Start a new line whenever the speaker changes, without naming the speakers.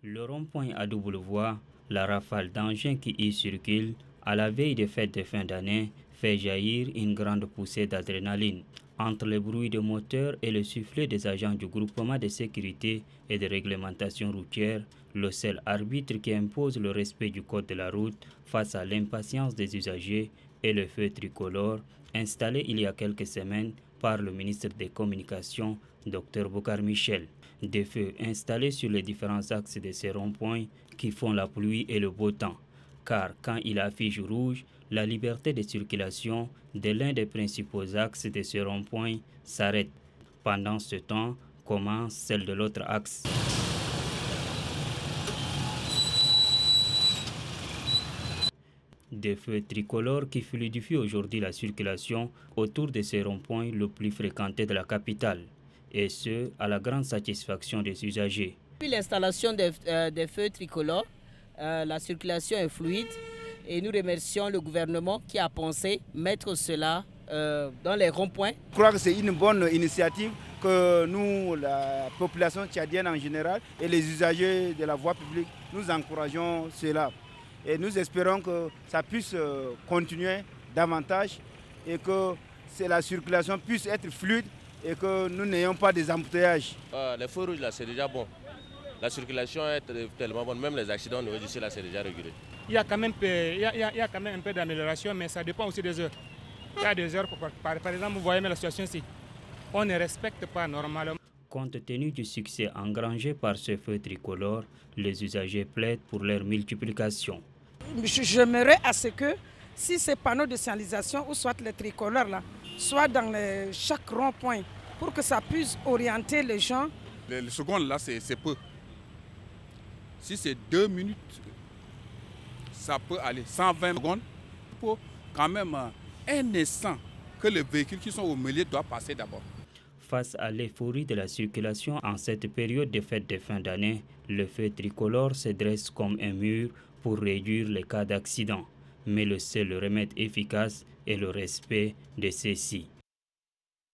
Le rond-point à double voie, la rafale d'engins qui y circulent, à la veille des fêtes de fin d'année, fait jaillir une grande poussée d'adrénaline. Entre le bruit des moteurs et le sifflet des agents du groupement de sécurité et de réglementation routière, le seul arbitre qui impose le respect du code de la route face à l'impatience des usagers est le feu tricolore installé il y a quelques semaines par le ministre des Communications, Dr Bokar Michel. Des feux installés sur les différents axes de ces ronds-points qui font la pluie et le beau temps. Car quand il affiche rouge, la liberté de circulation de l'un des principaux axes de ce rond-point s'arrête. Pendant ce temps, commence celle de l'autre axe. Des feux tricolores qui fluidifient aujourd'hui la circulation autour de ces ronds-points le plus fréquentés de la capitale, et ce, à la grande satisfaction des usagers.
Depuis l'installation des feux tricolores, la circulation est fluide et nous remercions le gouvernement qui a pensé mettre cela dans les ronds-points.
Je crois que c'est une bonne initiative que nous, la population tchadienne en général et les usagers de la voie publique, nous encourageons cela. Et nous espérons que ça puisse continuer davantage et que la circulation puisse être fluide et que nous n'ayons pas des embouteillages.
Les feux rouges là, c'est déjà bon. La circulation est tellement bonne, même les accidents au niveau d'ici là, c'est déjà régulé.
Il y a quand même un peu d'amélioration, mais ça dépend aussi des heures. Il y a des heures, par exemple, vous voyez la situation ici. On ne respecte pas normalement.
Compte tenu du succès engrangé par ce feu tricolore, les usagers plaident pour leur multiplication.
J'aimerais à ce que, si ces panneaux de signalisation, ou soit les tricolores, là, soient dans chaque rond-point, pour que ça puisse orienter les gens.
Les secondes là, c'est peu. Si c'est 2 minutes, ça peut aller 120 secondes. Il faut quand même un instant que les véhicules qui sont au milieu doivent passer d'abord.
Face à l'euphorie de la circulation en cette période de fête de fin d'année, le feu tricolore se dresse comme un mur pour réduire les cas d'accident. Mais le seul remède efficace est le respect de ceux-ci.